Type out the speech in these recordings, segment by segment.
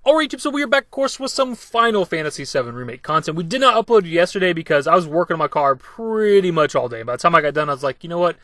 Alright YouTube, so we are back of course with some Final Fantasy VII Remake content. We did not upload it yesterday because I was working on my car pretty much all day. By the time I got done, I was like, you know what?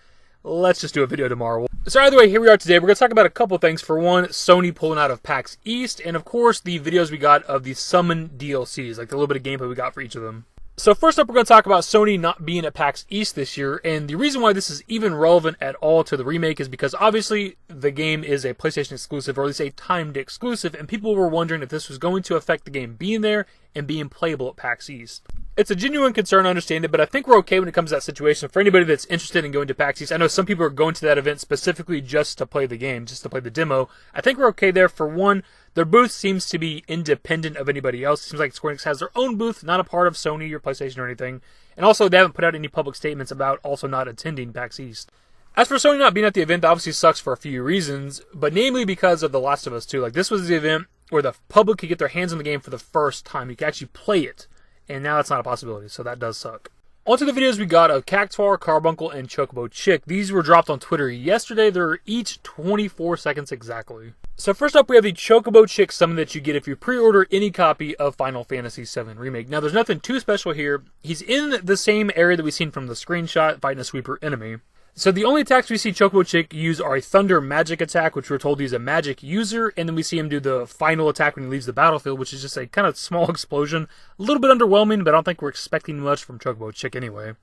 Let's just do a video tomorrow. So either way, here we are today. We're going to talk about a couple things. For one, Sony pulling out of PAX East, and of course the videos we got of the Summon DLCs, like the little bit of gameplay we got for each of them. So first up, we're going to talk about Sony not being at PAX East this year, and the reason why this is even relevant at all to the remake is because obviously the game is a PlayStation exclusive, or at least a timed exclusive, and people were wondering if this was going to affect the game being there and being playable at PAX East. It's a genuine concern, I understand it, but I think we're okay when it comes to that situation. For anybody that's interested in going to PAX East, I know some people are going to that event specifically just to play the game, just to play the demo. I think we're okay there. For one, their booth seems to be independent of anybody else. It seems like Square Enix has their own booth, not a part of Sony or PlayStation or anything. And also, they haven't put out any public statements about also not attending PAX East. As for Sony not being at the event, that obviously sucks for a few reasons, but namely because of The Last of Us 2. Like, this was the event where the public could get their hands on the game for the first time. You could actually play it. And now that's not a possibility, so that does suck. On to the videos we got of Cactuar, Carbuncle, and Chocobo Chick. These were dropped on Twitter yesterday. They're each 24 seconds exactly. So first up, we have the Chocobo Chick summon that you get if you pre-order any copy of Final Fantasy VII Remake. Now, there's nothing too special here. He's in the same area that we've seen from the screenshot, fighting a sweeper enemy. So the only attacks we see Chocobo Chick use are a Thunder Magic attack, which we're told he's a magic user, and then we see him do the final attack when he leaves the battlefield, which is just a kind of small explosion. A little bit underwhelming, but I don't think we're expecting much from Chocobo Chick anyway.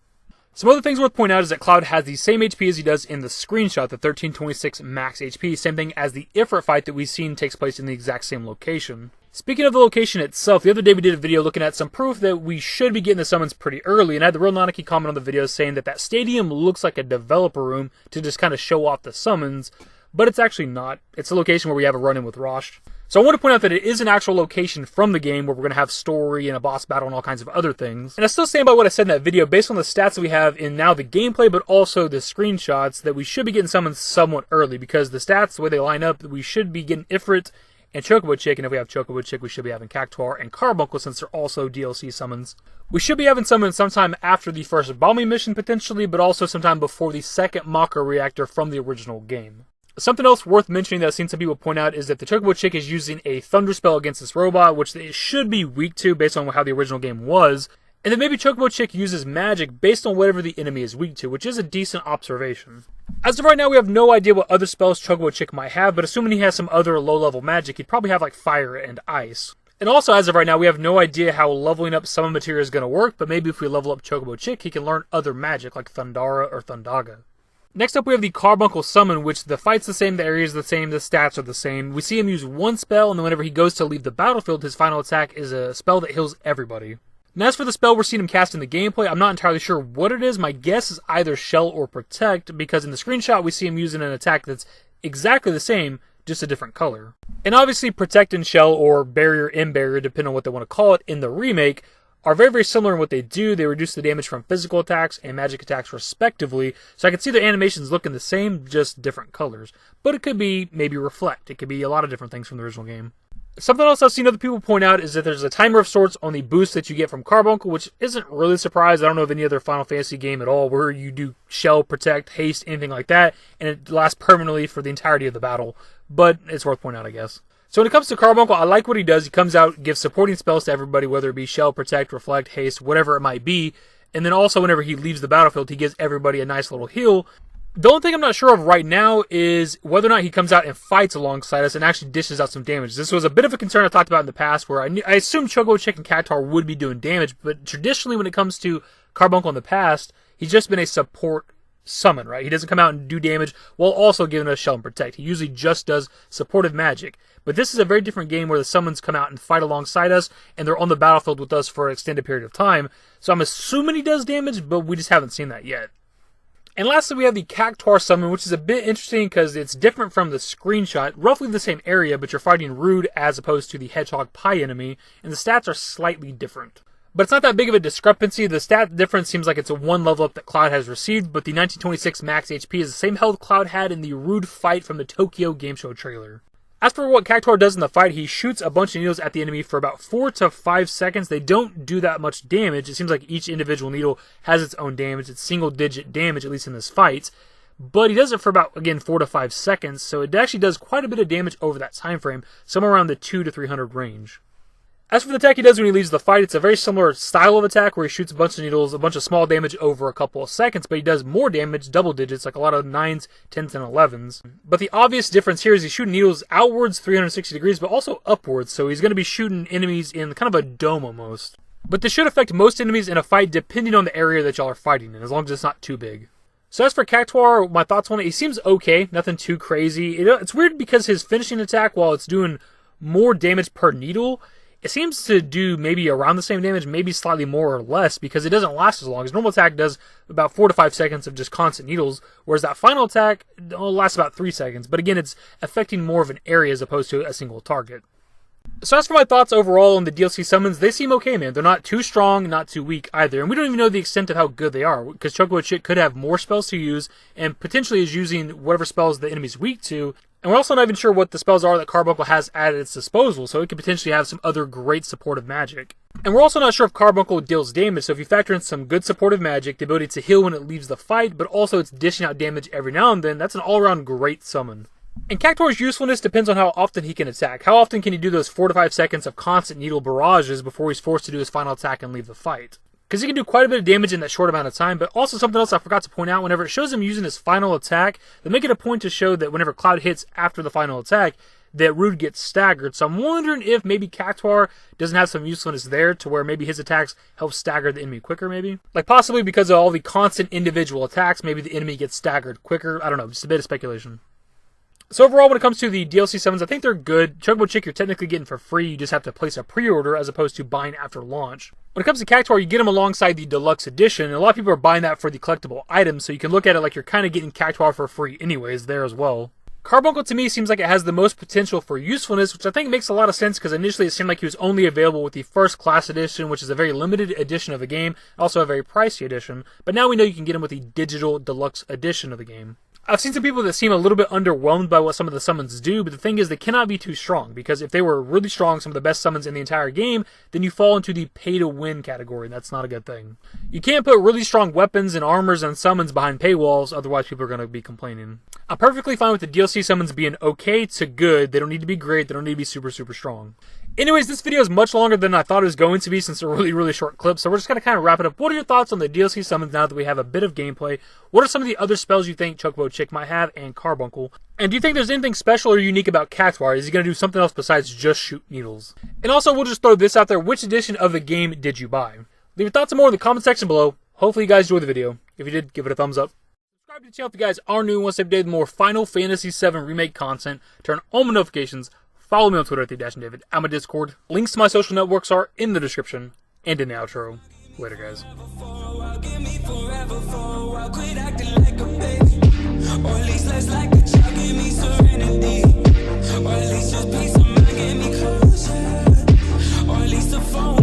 Some other things worth pointing out is that Cloud has the same HP as he does in the screenshot, the 1326 max HP, same thing as the Ifrit fight that we've seen takes place in the exact same location. Speaking of the location itself, the other day we did a video looking at some proof that we should be getting the summons pretty early, and I had the Real Nanaki comment on the video saying that that stadium looks like a developer room to just kind of show off the summons, but it's actually not. It's a location where we have a run-in with Rosh. So I want to point out that it is an actual location from the game where we're going to have story and a boss battle and all kinds of other things. And I still stand by what I said in that video based on the stats that we have in now the gameplay, but also the screenshots, that we should be getting summons somewhat early, because the stats, the way they line up, we should be getting Ifrit and Chocobo Chick, and if we have Chocobo Chick, we should be having Cactuar and Carbuncle, since they're also DLC summons. We should be having summons sometime after the first bombing mission, potentially, but also sometime before the second Mako reactor from the original game. Something else worth mentioning that I've seen some people point out is that the Chocobo Chick is using a Thunder spell against this robot, which it should be weak to based on how the original game was. And then maybe Chocobo Chick uses magic based on whatever the enemy is weak to, which is a decent observation. As of right now, we have no idea what other spells Chocobo Chick might have, but assuming he has some other low-level magic, he'd probably have like fire and ice. And also, as of right now, we have no idea how leveling up summon material is going to work, but maybe if we level up Chocobo Chick, he can learn other magic like Thundara or Thundaga. Next up, we have the Carbuncle summon, which the fight's the same, the area is the same, the stats are the same. We see him use one spell, and then whenever he goes to leave the battlefield, his final attack is a spell that heals everybody. And as for the spell we're seeing him cast in the gameplay, I'm not entirely sure what it is. My guess is either Shell or Protect, because in the screenshot we see him using an attack that's exactly the same, just a different color. And obviously Protect and Shell, or Barrier and Barrier, depending on what they want to call it, in the remake, are very, very similar in what they do. They reduce the damage from physical attacks and magic attacks respectively, so I can see their animations looking the same, just different colors. But it could be maybe Reflect. It could be a lot of different things from the original game. Something else I've seen other people point out is that there's a timer of sorts on the boost that you get from Carbuncle, which isn't really a surprise. I don't know of any other Final Fantasy game at all where you do Shell, Protect, Haste, anything like that, and it lasts permanently for the entirety of the battle. But it's worth pointing out, I guess. So when it comes to Carbuncle, I like what he does. He comes out, gives supporting spells to everybody, whether it be Shell, Protect, Reflect, Haste, whatever it might be. And then also whenever he leaves the battlefield, he gives everybody a nice little heal. The only thing I'm not sure of right now is whether or not he comes out and fights alongside us and actually dishes out some damage. This was a bit of a concern I talked about in the past, where I assumed Chocobo Chick and Cactuar would be doing damage, but traditionally when it comes to Carbuncle in the past, he's just been a support summon, right? He doesn't come out and do damage while also giving us Shell and Protect. He usually just does supportive magic. But this is a very different game where the summons come out and fight alongside us, and they're on the battlefield with us for an extended period of time. So I'm assuming he does damage, but we just haven't seen that yet. And lastly, we have the Cactuar summon, which is a bit interesting because it's different from the screenshot. Roughly the same area, but you're fighting Rude as opposed to the Hedgehog Pie enemy, and the stats are slightly different. But it's not that big of a discrepancy. The stat difference seems like it's a one level up that Cloud has received, but the 1926 max HP is the same health Cloud had in the Rude fight from the Tokyo Game Show trailer. As for what Cactuar does in the fight, he shoots a bunch of needles at the enemy for about 4 to 5 seconds. They don't do that much damage. It seems like each individual needle has its own damage. It's single-digit damage, at least in this fight. but he does it for about, again, 4 to 5 seconds, so it actually does quite a bit of damage over that time frame, somewhere around the 200 to 300 range. As for the attack he does when he leaves the fight, it's a very similar style of attack where he shoots a bunch of needles, a bunch of small damage over a couple of seconds, but he does more damage, double digits, like a lot of 9s, 10s, and 11s. But the obvious difference here is he's shooting needles outwards 360 degrees, but also upwards, so he's going to be shooting enemies in kind of a dome almost. But this should affect most enemies in a fight depending on the area that y'all are fighting in, as long as it's not too big. So as for Cactuar, my thoughts on it, he seems okay, nothing too crazy. It's weird because his finishing attack, while it's doing more damage per needle, it seems to do maybe around the same damage, maybe slightly more or less, because it doesn't last as long. His normal attack does about 4 to 5 seconds of just constant needles, whereas that final attack lasts about 3 seconds. But again, it's affecting more of an area as opposed to a single target. So as for my thoughts overall on the DLC summons, they seem okay, man. They're not too strong, not too weak either. And we don't even know the extent of how good they are, because Chocobo Chick could have more spells to use, and potentially is using whatever spells the enemy's weak to. And we're also not even sure what the spells are that Carbuncle has at its disposal, so it could potentially have some other great supportive magic. And we're also not sure if Carbuncle deals damage, so if you factor in some good supportive magic, the ability to heal when it leaves the fight, but also it's dishing out damage every now and then, that's an all-around great summon. And Cactuar's usefulness depends on how often he can attack. How often can he do those 4 to 5 seconds of constant needle barrages before he's forced to do his final attack and leave the fight? Because he can do quite a bit of damage in that short amount of time, but also something else I forgot to point out, whenever it shows him using his final attack, they make it a point to show that whenever Cloud hits after the final attack, that Rude gets staggered. So I'm wondering if maybe Cactuar doesn't have some usefulness there, to where maybe his attacks help stagger the enemy quicker, maybe? Like possibly because of all the constant individual attacks, maybe the enemy gets staggered quicker. I don't know, just a bit of speculation. So overall, when it comes to the DLC summons, I think they're good. Chocobo Chick you're technically getting for free, you just have to place a pre-order as opposed to buying after launch. When it comes to Cactuar, you get them alongside the Deluxe Edition, and a lot of people are buying that for the collectible items, so you can look at it like you're kind of getting Cactuar for free anyways there as well. Carbuncle to me seems like it has the most potential for usefulness, which I think makes a lot of sense because initially it seemed like he was only available with the First Class Edition, which is a very limited edition of the game, also a very pricey edition, but now we know you can get him with the Digital Deluxe Edition of the game. I've seen some people that seem a little bit underwhelmed by what some of the summons do, but the thing is they cannot be too strong, because if they were really strong, some of the best summons in the entire game, then you fall into the pay-to-win category, and that's not a good thing. You can't put really strong weapons and armors and summons behind paywalls, otherwise people are going to be complaining. I'm perfectly fine with the DLC summons being okay to good. They don't need to be great, they don't need to be super, super strong. Anyways, this video is much longer than I thought it was going to be since they're really, really short clips, so we're just going to kind of wrap it up. What are your thoughts on the DLC summons now that we have a bit of gameplay? What are some of the other spells you think Chocobo Chick might have and Carbuncle? And do you think there's anything special or unique about Cactuar? Is he going to do something else besides just shoot needles? And also, we'll just throw this out there. Which edition of the game did you buy? Leave your thoughts and more in the comment section below. Hopefully you guys enjoyed the video. If you did, give it a thumbs up. Subscribe to the channel if you guys are new and want to stay updated with more Final Fantasy VII Remake content. Turn on my notifications. Follow me on Twitter at @dashingdavid. I'm a Discord. Links to my social networks are in the description and in the outro. Later, guys. Or at least less like a child, give me serenity. Or at least just peace of mind, get me closer. Or at least the phone.